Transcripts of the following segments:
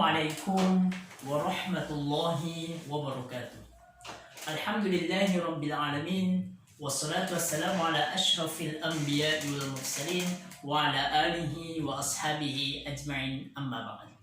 Assalamualaikum warahmatullahi wabarakatuh. Alhamdulillahi rabbil alamin. Wassalatu wassalamu ala ashrafil anbiya wal mursalin wa ala alihi wa ashabihi ajma'in, amma ba'd.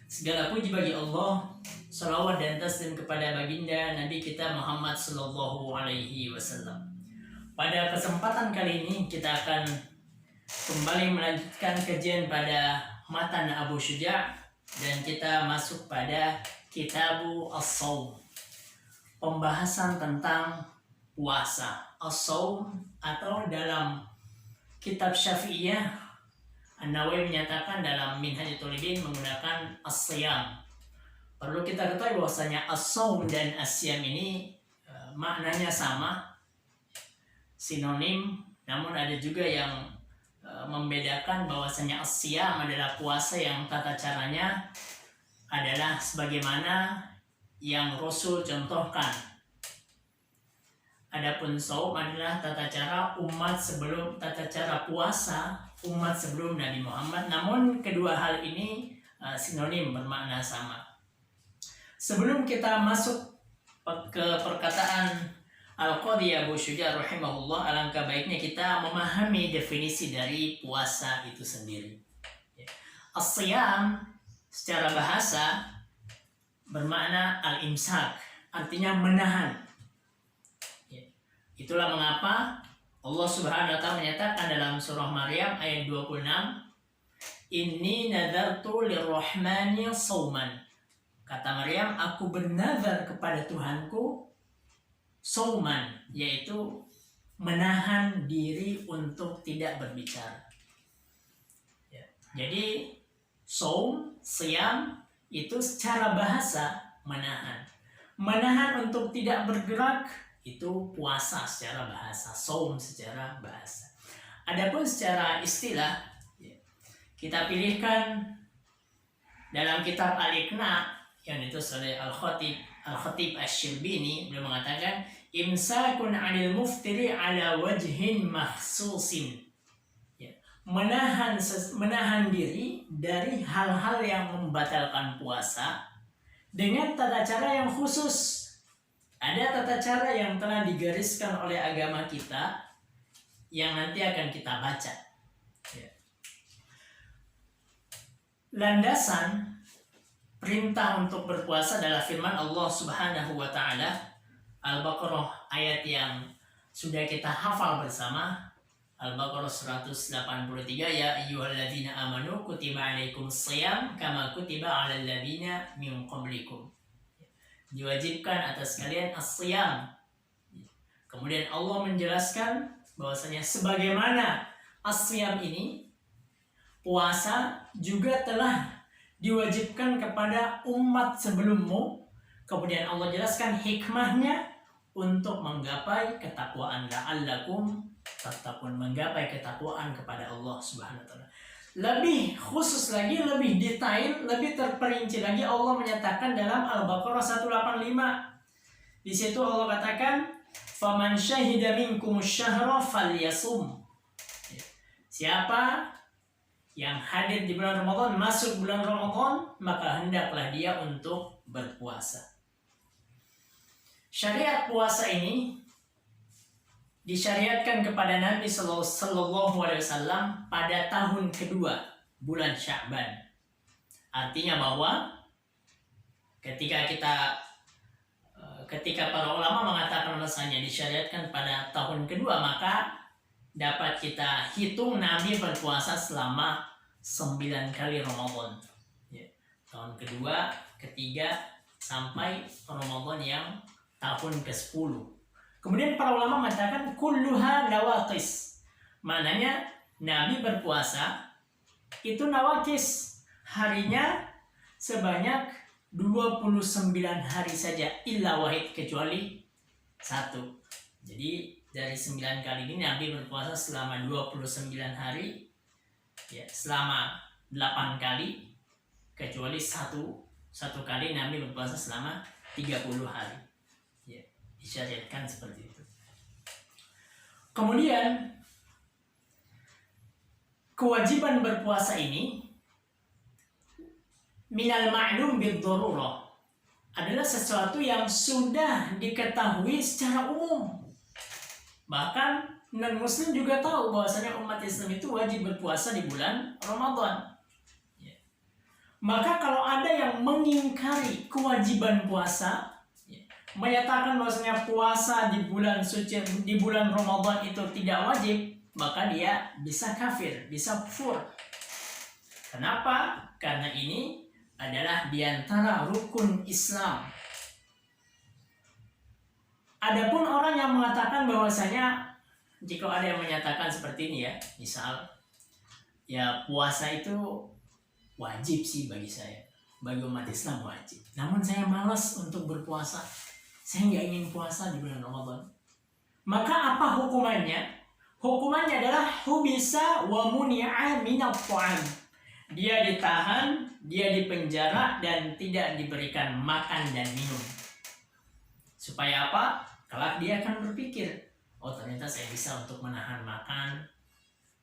Segala puji bagi Allah, salawat dan taslim kepada baginda Nabi kita Muhammad sallallahu alaihi wasallam. Pada kesempatan kali ini kita akan kembali melanjutkan kajian pada matan Abu Syuja' dan kita masuk pada Kitabu As-Shaum, pembahasan tentang puasa. As-Shaum atau dalam kitab Syafi'iyah, An-Nawawi menyatakan dalam Minhajul Talibin menggunakan As-Siyam. Perlu kita ketahui bahwasanya As-Shaum dan As-Siyam ini maknanya sama, sinonim, namun ada juga yang membedakan bahwasanya as-siyam adalah puasa yang tata caranya adalah sebagaimana yang Rasul contohkan. Adapun shaum adalah tata cara puasa umat sebelum Nabi Muhammad. Namun kedua hal ini sinonim, bermakna sama. Sebelum kita masuk ke perkataan Al-Qadhi Abu Syuja' rahimahullah, alangkah baiknya kita memahami definisi dari puasa itu sendiri. As-siyam secara bahasa bermakna al-imsak, artinya menahan. Itulah mengapa Allah Subhanahu wa ta'ala menyatakan dalam surah Maryam ayat 26, Inni nadartu lirrahmani shauman. Kata Maryam, aku bernazar kepada Tuhanku shauman, yaitu menahan diri untuk tidak berbicara. Jadi shaum, siyam itu secara bahasa menahan. Menahan untuk tidak bergerak itu puasa secara bahasa, shaum secara bahasa. Adapun secara istilah, kita pilihkan dalam kitab Al-Iqna yang ditulis oleh Al-Khatib Asy-Syirbini, beliau mengatakan imsakun 'anil muftiri 'ala wajhin makhsusin. Menahan diri dari hal-hal yang membatalkan puasa dengan tata cara yang khusus. Ada tata cara yang telah digariskan oleh agama kita yang nanti akan kita baca. Landasan perintah untuk berpuasa adalah firman Allah Subhanahu wa ta'ala, Al-Baqarah ayat yang sudah kita hafal bersama, Al-Baqarah 183, ya ayyuhalladzina amanu kutiba alaikumus shiyam kama kutiba alal ladzina min qablikum. Diwajibkan atas kalian as-siyam. Kemudian Allah menjelaskan bahwasanya sebagaimana as-siyam ini, puasa juga telah diwajibkan kepada umat sebelummu. Kemudian Allah jelaskan hikmahnya untuk menggapai ketakwaan, la'allakum tattaqun, menggapai ketakwaan kepada Allah Subhanahu wa ta'ala. Lebih khusus lagi, lebih detail, lebih terperinci lagi Allah menyatakan dalam Al-Baqarah 185. Di situ Allah katakan, "Faman syahida minkumus syahra falyasum." Siapa yang hadir di bulan Ramadan, masuk bulan Ramadan, maka hendaklah dia untuk berpuasa. Syariat puasa ini disyariatkan kepada Nabi Sallallahu Alaihi Wasallam pada tahun kedua bulan Sya'ban. Artinya bahwa ketika para ulama mengatakan bahwasanya disyariatkan pada tahun kedua, maka dapat kita hitung Nabi berpuasa selama 9 kali Ramadan. Tahun kedua, ketiga, sampai Ramadan yang tahun ke-10. Kemudian para ulama mengatakan kulluha nawaqis. Maknanya Nabi berpuasa itu nawaqis, harinya sebanyak 29 hari saja, illa wahid, kecuali satu. Jadi dari 9 kali ini Nabi berpuasa selama 29 hari, selama 8 kali, kecuali satu kali Nabi berpuasa selama 30 hari. Disyariatkan seperti itu. Kemudian kewajiban berpuasa ini minal ma'lum bid-darurah, adalah sesuatu yang sudah diketahui secara umum. Bahkan non-muslim juga tahu bahwasanya umat Islam itu wajib berpuasa di bulan Ramadan. Maka kalau ada yang mengingkari kewajiban puasa, menyatakan bahwasanya puasa di bulan suci, di bulan Ramadan itu tidak wajib, maka dia bisa kafir, bisa kufur. Kenapa? Karena ini adalah diantara rukun Islam. Adapun orang yang mengatakan bahwasanya, jika ada yang menyatakan seperti ini ya, misal ya puasa itu wajib sih bagi saya, bagi umat Islam wajib, namun saya malas untuk berpuasa, saya nggak ingin puasa di bulan Ramadan. Maka apa hukumannya? Hukumannya adalah hubisa wa muni'a minat ta'am. Dia ditahan, dia dipenjara, dan tidak diberikan makan dan minum. Supaya apa? Kelak dia akan berpikir, oh ternyata saya bisa untuk menahan makan,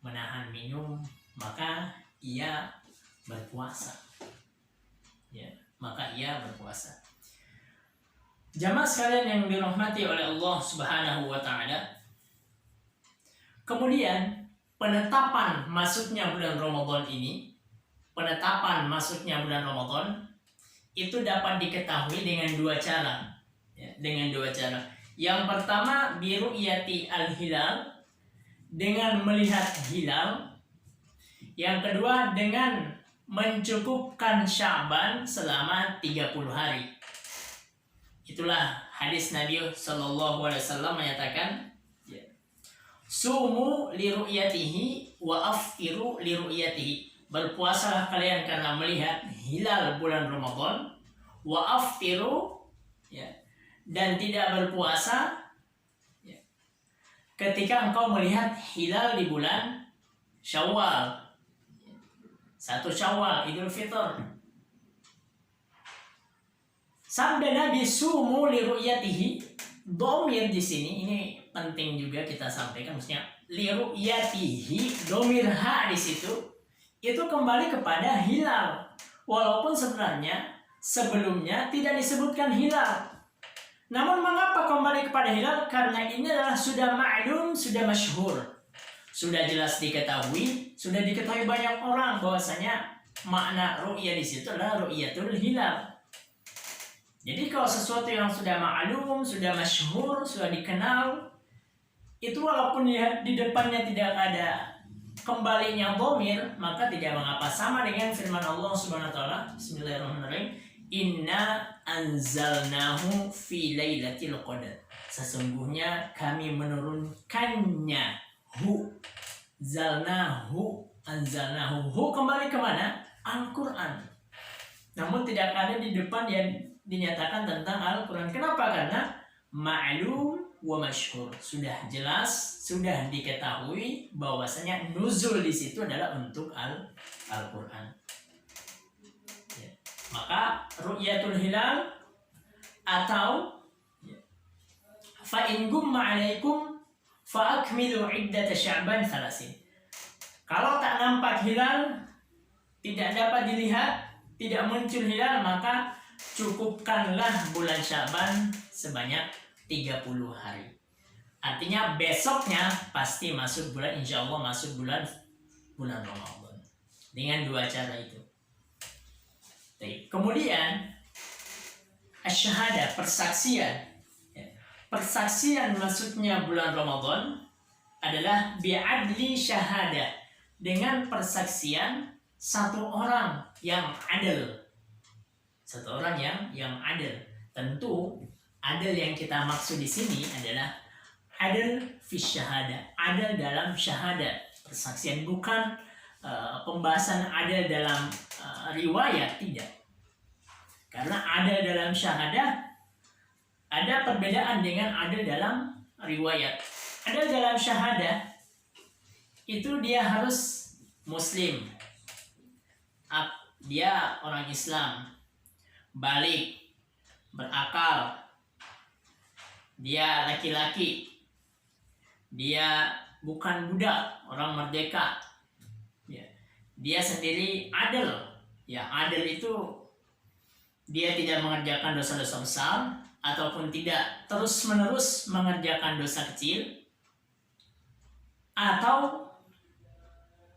menahan minum, maka ia berpuasa. Ya, maka ia berpuasa. Jamaah sekalian yang dirahmati oleh Allah Subhanahu wa taala. Kemudian penetapan masuknya bulan Ramadan ini, penetapan masuknya bulan Ramadan itu dapat diketahui dengan dua cara. Ya, dengan dua cara. Yang pertama biru'yati al-hilal, dengan melihat hilal. Yang kedua dengan mencukupkan Sya'ban selama 30 hari. Itulah hadis Nabi sallallahu alaihi wasallam menyatakan, sumu li ru'yatihi wa aftiru li ru'yatihi. Berpuasalah kalian karena melihat hilal bulan Ramadan, wa aftiru, ya, dan tidak berpuasa ya, ketika engkau melihat hilal di bulan Syawal, 1 Syawal, Idul Fitr. Sabda Nabi sumu li ru'yatihi, domir di sini ini penting juga kita sampaikan, maksudnya li ru'yatihi, domir ha di situ itu kembali kepada hilal, walaupun sebenarnya sebelumnya tidak disebutkan hilal. Namun mengapa kembali kepada hilal? Karena ini adalah sudah ma'lum, sudah masyhur, sudah jelas diketahui, sudah diketahui banyak orang bahwasanya makna ru'ya di situ adalah ru'yatul hilal. Jadi kalau sesuatu yang sudah ma'lum, sudah masyhur, sudah dikenal, itu walaupun di depannya tidak ada kembalinya dhamir, maka tidak mengapa. Sama dengan firman Allah Subhanahu wa taala, Bismillahirrahmanirrahim, inna anzalnahu fi lailatul qadar. Sesungguhnya kami menurunkannya, hu, zalnahu, anzalnahu. Hu kembali kemana? Al-Quran. Namun tidak ada di depan yang dinyatakan tentang Al-Quran. Kenapa? Karena ma'lum wa masyhur, sudah jelas, sudah diketahui bahwasanya nuzul di situ adalah untuk Al-Quran. Ya. Maka ru'yatul hilal atau fa in gumma 'alaikum fa akmilu 'iddat Sya'ban 30. Kalau tak nampak hilal, tidak dapat dilihat, tidak muncul hilal, maka cukupkanlah bulan Sya'ban sebanyak 30 hari. Artinya besoknya pasti masuk bulan, insya Allah masuk bulan Ramadan. Dengan dua cara itu. Kemudian asyhadah, persaksian. Persaksian masuknya bulan Ramadan adalah bi'adli syahadah, dengan persaksian satu orang yang adil. Satu orang yang adil. Tentu adil yang kita maksud di sini adalah adil fi syahadah, adil dalam syahadat, persaksian, bukan pembahasan adil dalam riwayat, tidak. Karena adil dalam syahadah ada perbedaan dengan adil dalam riwayat. Adil dalam syahadah itu dia harus muslim, dia orang Islam, balik, berakal, dia laki-laki, dia bukan budak, orang merdeka, ya. Dia sendiri adil. Ya, adil itu dia tidak mengerjakan dosa-dosa besar ataupun tidak terus-menerus mengerjakan dosa kecil, atau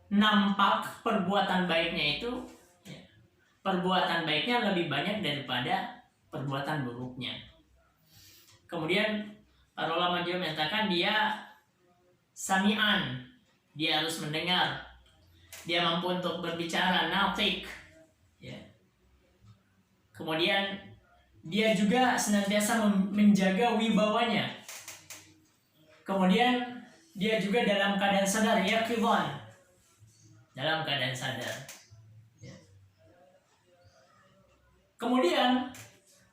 nampak perbuatan baiknya itu, perbuatan baiknya lebih banyak daripada perbuatan buruknya. Kemudian para ulama juga menyatakan dia sami'an, dia harus mendengar, dia mampu untuk berbicara, natik, ya. Kemudian dia juga senantiasa menjaga wibawanya. Kemudian dia juga dalam keadaan sadar, yaqidhan, dalam keadaan sadar, ya. Kemudian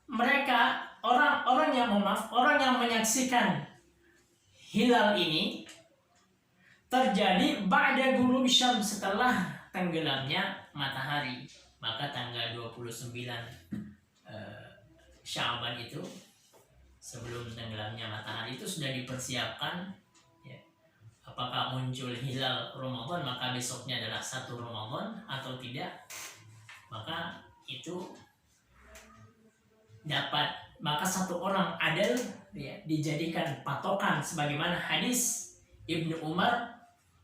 mereka orang yang menyaksikan hilal ini terjadi ba'da ghurub syams, setelah tenggelamnya matahari. Maka tanggal 29 Sya'ban itu, sebelum tenggelamnya matahari itu sudah dipersiapkan, ya. Apakah muncul hilal Ramadan maka besoknya adalah 1 Ramadan atau tidak, maka itu maka satu orang adil, ya, dijadikan patokan, sebagaimana hadis Ibnu Umar,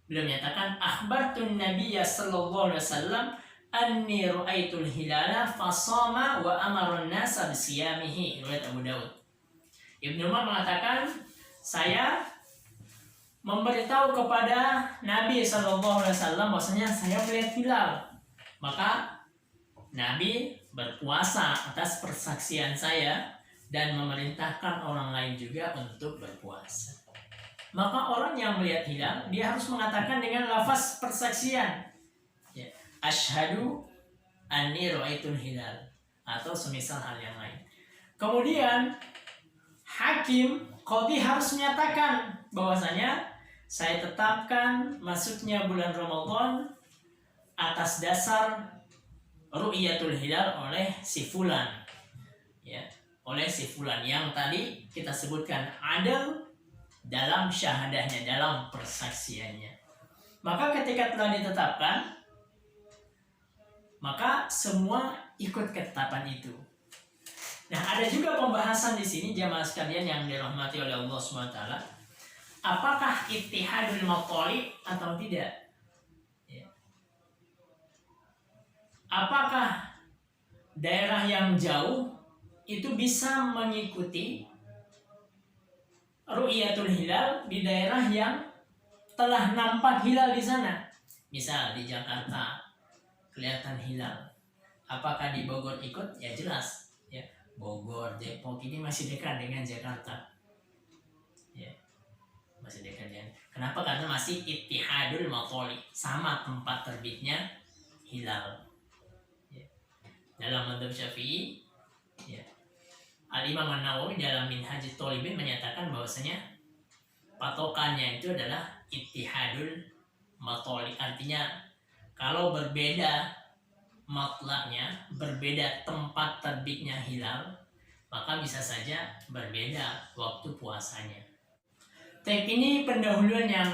beliau menyatakan akhbartun nabiyya sallallahu alaihi wasallam anni ra'aitul hilala fasama wa amara an-nasa bisiyamihi, riwayat Abu Daud. Ibnu Umar mengatakan, saya memberitahu kepada Nabi sallallahu alaihi wasallam bahwasanya saya melihat hilal, maka Nabi berpuasa atas persaksian saya dan memerintahkan orang lain juga untuk berpuasa. Maka orang yang melihat hilal, dia harus mengatakan dengan lafaz persaksian, ya, asyhadu anni ra'aitul hilal, atau semisal hal yang lain. Kemudian hakim, qadhi harus menyatakan bahwasanya saya tetapkan masuknya bulan Ramadan atas dasar ru'yatul hilal oleh si fulan, ya, oleh si fulan yang tadi kita sebutkan adil dalam syahadahnya, dalam persaksiannya. Maka ketika telah ditetapkan, maka semua ikut ketetapan itu. Nah, ada juga pembahasan di sini jamaah sekalian yang dirahmati oleh Allah SWT. Apakah ittihadul mathali atau tidak? Apakah daerah yang jauh itu bisa mengikuti ru'yatul hilal di daerah yang telah nampak hilal di sana? Misal di Jakarta kelihatan hilal, apakah di Bogor ikut? Ya jelas, ya, Bogor, Depok ini masih dekat dengan Jakarta, ya, masih dekat dengan. Kenapa? Karena masih ittihadul mathali, sama tempat terbitnya hilal. Dalam mazhab Syafi'i, ya, Al-Imam An-Nawawi dalam Minhajut Thalibin menyatakan bahwasanya patokannya itu adalah ittihadul mathali. Artinya kalau berbeda matlaknya, berbeda tempat terbitnya hilal, maka bisa saja berbeda waktu puasanya. Ini pendahuluan yang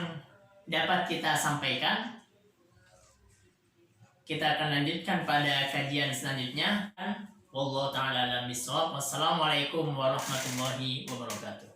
dapat kita sampaikan. Kita akan lanjutkan pada kajian selanjutnya. Wallahu ta'ala alam bissawab. Wassalamualaikum warahmatullahi wabarakatuh.